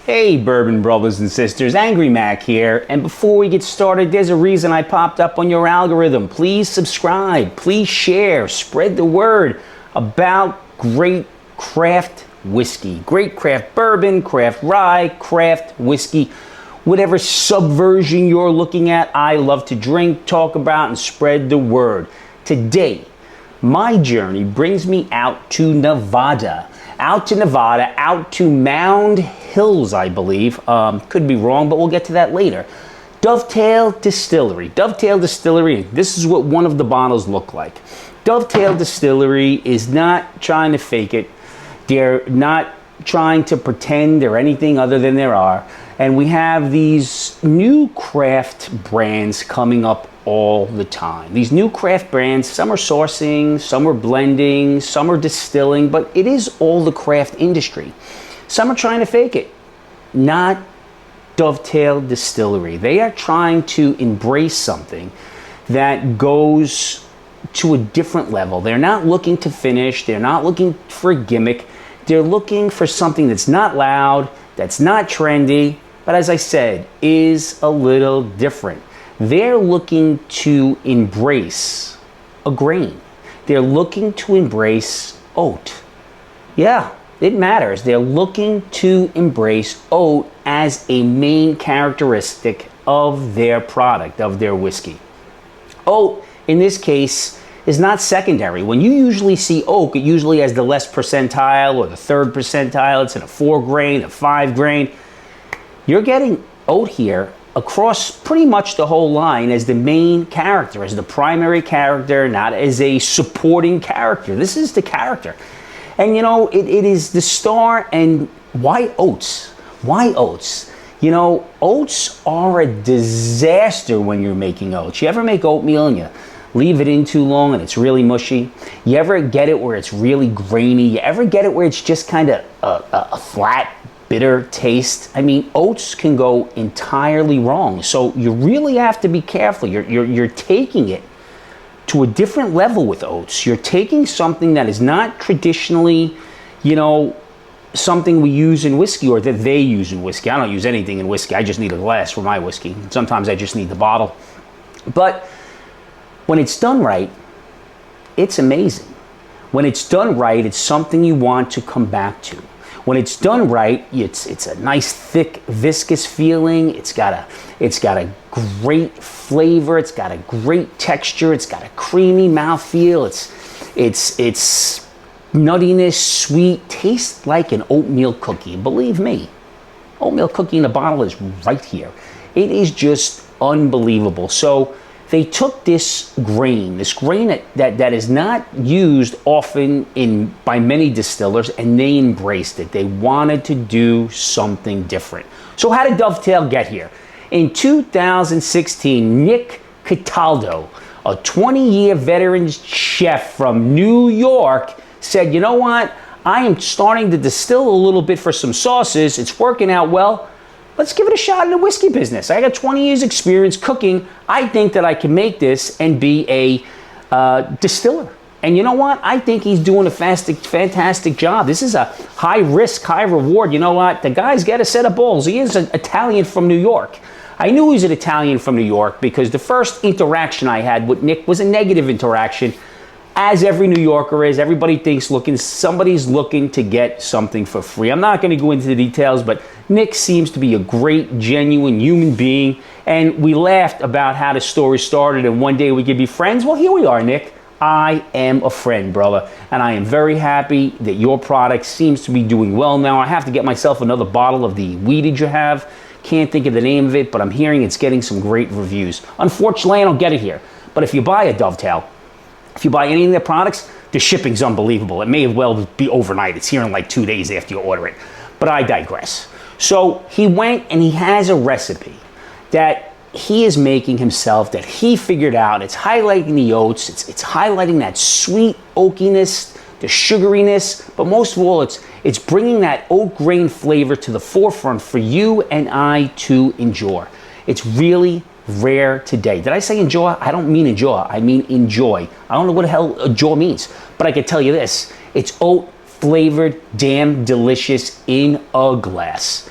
Hey bourbon brothers and sisters, Angry Mac here, and before we get started, there's a reason I popped up on your algorithm. Please subscribe, please share, spread the word about great craft whiskey, great craft bourbon, craft rye, craft whiskey, whatever subversion you're looking at. I love to drink, talk about, and spread the word. Today, my journey brings me out to Nevada, out to Mound Hills, I believe. Could be wrong, but we'll get to that later. Dovetail Distillery. Dovetail Distillery, this is what one of the bottles look like. Dovetail Distillery is not trying to fake it. They're not trying to pretend they're anything other than they are. And we have these new craft brands coming up all the time. These new craft brands, some are sourcing, some are blending, some are distilling, but it is all the craft industry. Some are trying to fake it. Not Dovetail Distillery. They are trying to embrace something that goes to a different level. They're not looking to finish. They're not looking for a gimmick. They're looking for something that's not loud, that's not trendy, but as I said, is a little different. They're looking to embrace a grain. They're looking to embrace oat. Yeah, it matters. They're looking to embrace oat as a main characteristic of their product, of their whiskey. Oat, in this case, is not secondary. When you usually see oak, it usually has the less percentile or the third percentile. It's in a 4 grain, a 5 grain. You're getting oat here across pretty much the whole line as the main character, as the primary character, not as a supporting character. This is the character. And you know, it is the star. And why oats? Why oats? You know, oats are a disaster when you're making oats. You ever make oatmeal and you leave it in too long and it's really mushy? You ever get it where it's really grainy? You ever get it where it's just kind of a flat, bitter taste? I mean, oats can go entirely wrong. So you really have to be careful. You're taking it to a different level with oats. You're taking something that is not traditionally, you know, something we use in whiskey or that they use in whiskey. I don't use anything in whiskey. I just need a glass for my whiskey. Sometimes I just need the bottle. But when it's done right, it's amazing. When it's done right, it's something you want to come back to. When it's done right, it's a nice, thick, viscous feeling. It's got a great flavor. It's got a great texture. It's got a creamy mouthfeel. It's nuttiness, sweet, tastes like an oatmeal cookie. Believe me, oatmeal cookie in a bottle is right here. It is just unbelievable. So they took this grain that is not used often by many distillers, and they embraced it. They wanted to do something different. So how did Dovetail get here? In 2016, Nick Cataldo, a 20-year veteran chef from New York, said, you know what? I am starting to distill a little bit for some sauces. It's working out well. Let's give it a shot in the whiskey business. I got 20 years experience cooking. I think that I can make this and be a distiller. And you know what? I think he's doing a fantastic job. This is a high risk, high reward. You know what? The guy's got a set of balls. He is an Italian from New York. I knew he was an Italian from New York because the first interaction I had with Nick was a negative interaction. As every New Yorker is, everybody thinks somebody's looking to get something for free. I'm not going to go into the details, but Nick seems to be a great, genuine human being. And we laughed about how the story started and one day we could be friends. Well, here we are, Nick. I am a friend, brother. And I am very happy that your product seems to be doing well now. I have to get myself another bottle of the weeded you have. Can't think of the name of it, but I'm hearing it's getting some great reviews. Unfortunately, I don't get it here. But if you buy a Dovetail, if you buy any of their products, the shipping's unbelievable. It may well be overnight. It's here in like 2 days after you order it. But I digress. So he went and he has a recipe that he is making himself, that he figured out. It's highlighting the oats. It's highlighting that sweet oakiness, the sugariness. But most of all, it's bringing that oat grain flavor to the forefront for you and I to enjoy. It's really rare today. Did I say enjoy? I don't mean enjoy. I mean enjoy. I don't know what the hell enjoy means, but I can tell you this. It's oat flavored, damn delicious in a glass.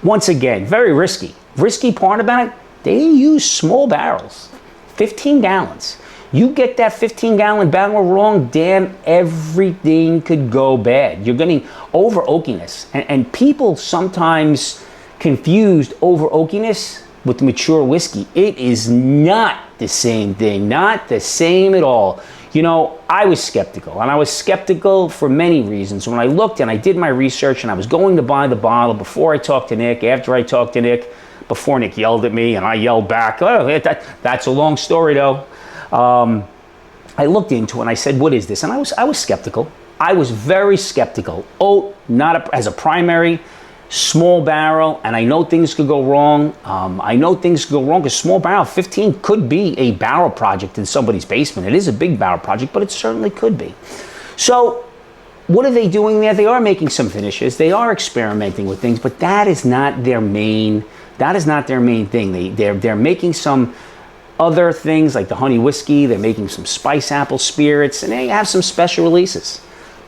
Once again, very risky. Risky part about it, they use small barrels, 15 gallons. You get that 15-gallon barrel wrong, damn, everything could go bad. You're getting over oakiness. And people sometimes confused over oakiness with mature whiskey. It is not the same thing, not the same at all. You know, I was skeptical, and I was skeptical for many reasons. When I looked and I did my research and I was going to buy the bottle before I talked to Nick, after I talked to Nick, before Nick yelled at me and I yelled back. Oh, that's a long story though. I looked into it and I said, what is this? And I was skeptical. I was very skeptical. Oat, as a primary, small barrel, and I know things could go wrong. I know things could go wrong because small barrel, 15 could be a barrel project in somebody's basement. It is a big barrel project, but it certainly could be. So what are they doing there? They are making some finishes. They are experimenting with things, but that is not their main thing. They're making some other things like the honey whiskey. They're making some spice apple spirits, and they have some special releases.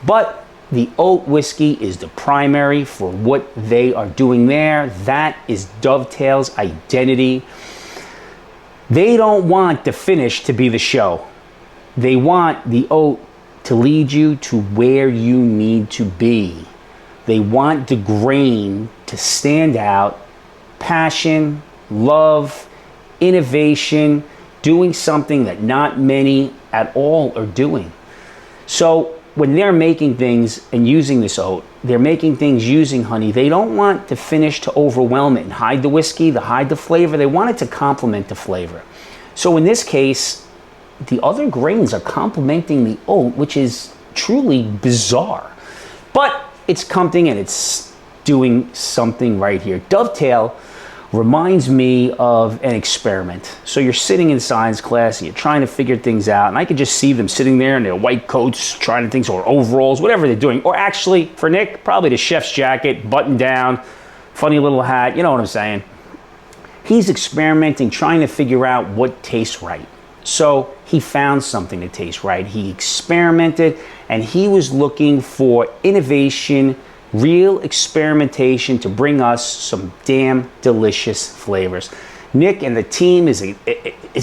But the oat whiskey is the primary for what they are doing there. That is Dovetail's identity. They don't want the finish to be the show. They want the oat to lead you to where you need to be. They want the grain to stand out. Passion, love, innovation, doing something that not many at all are doing. So when they're making things and using this oat, they're making things using honey. They don't want the finish to overwhelm it and hide the whiskey, hide the flavor. They want it to complement the flavor. So in this case, the other grains are complementing the oat, which is truly bizarre. But it's coming and it's doing something right here. Dovetail reminds me of an experiment. So you're sitting in science class and you're trying to figure things out, and I could just see them sitting there in their white coats trying things, or overalls, whatever they're doing. Or actually, for Nick, probably the chef's jacket, button down, funny little hat, you know what I'm saying. He's experimenting, trying to figure out what tastes right. So he found something that tastes right. He experimented, and he was looking for innovation, real experimentation to bring us some damn delicious flavors. Nick and the team is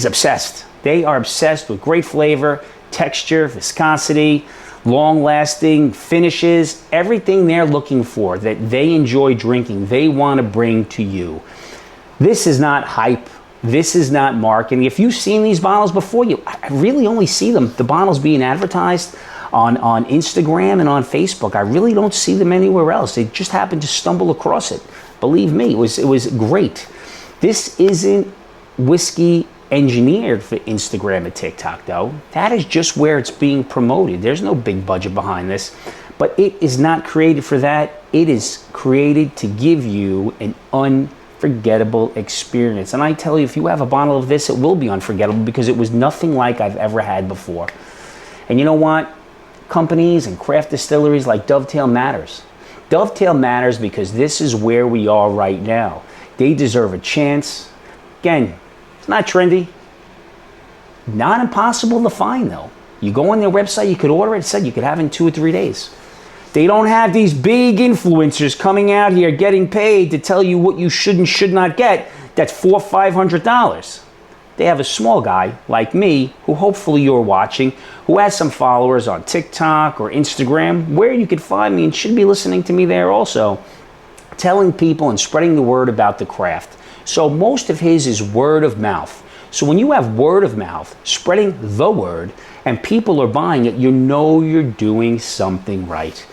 obsessed. They are obsessed with great flavor, texture, viscosity, long-lasting finishes, everything they're looking for that they enjoy drinking, they want to bring to you. This is not hype. This is not marketing. If you've seen these bottles before, I really only see them, the bottles being advertised on Instagram and on Facebook. I really don't see them anywhere else. They just happened to stumble across it. Believe me, it was great. This isn't whiskey engineered for Instagram and TikTok, though. That is just where it's being promoted. There's no big budget behind this. But it is not created for that. It is created to give you an unforgettable experience. And I tell you, if you have a bottle of this, it will be unforgettable because it was nothing like I've ever had before. And you know what? Companies and craft distilleries like Dovetail matters. Dovetail matters because this is where we are right now. They deserve a chance. Again, it's not trendy. Not impossible to find though. You go on their website, you could order it, said you could have it in 2 or 3 days. They don't have these big influencers coming out here getting paid to tell you what you should and should not get. That's $400 or $500. They have a small guy like me, who hopefully you're watching, who has some followers on TikTok or Instagram, where you could find me and should be listening to me there also, telling people and spreading the word about the craft. So most of his is word of mouth. So when you have word of mouth, spreading the word, and people are buying it, you know you're doing something right.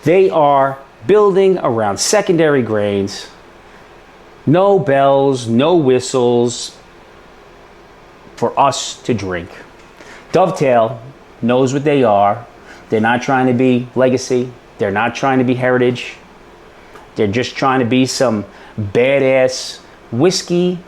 They are building around secondary grains, no bells, no whistles, for us to drink. Dovetail knows what they are. They're not trying to be legacy. They're not trying to be heritage. They're just trying to be some badass whiskey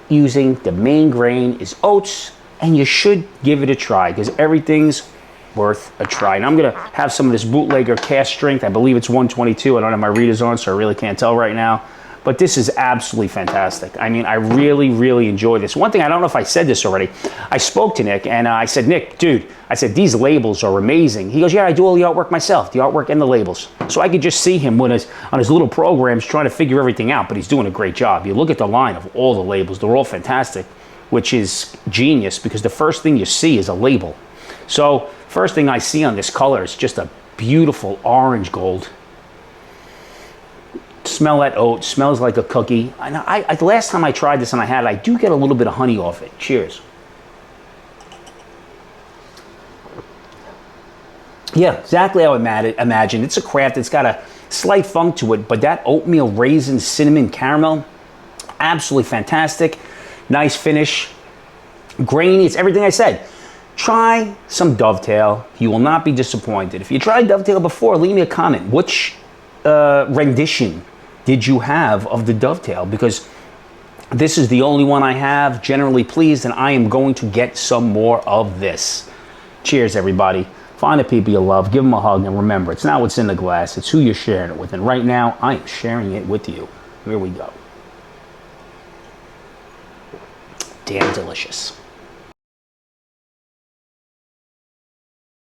using the main grain is oats, and you should give it a try because everything's worth a try. And I'm going to have some of this bootlegger cast strength. I believe it's 122. I don't have my readers on, so I really can't tell right now. But this is absolutely fantastic. I mean, I really, really enjoy this. One thing, I don't know if I said this already. I spoke to Nick, and I said, Nick, dude, I said, these labels are amazing. He goes, yeah, I do all the artwork myself, the artwork and the labels. So I could just see him on his little programs trying to figure everything out, but he's doing a great job. You look at the line of all the labels. They're all fantastic, which is genius because the first thing you see is a label. So first thing I see on this color is just a beautiful orange gold. Smell that oat, smells like a cookie. The last time I tried this and I had it, I do get a little bit of honey off it. Cheers. Yeah, exactly how I imagined. It's a craft. It's got a slight funk to it, but that oatmeal, raisin, cinnamon, caramel, absolutely fantastic. Nice finish. Grainy, it's everything I said. Try some Dovetail. You will not be disappointed. If you tried Dovetail before, leave me a comment. Which rendition did you have of the Dovetail? Because this is the only one I have. Generally pleased, and I am going to get some more of this. Cheers, everybody. Find the people you love, give them a hug, and remember, it's not what's in the glass, it's who you're sharing it with. And right now, I am sharing it with you. Here we go. Damn delicious.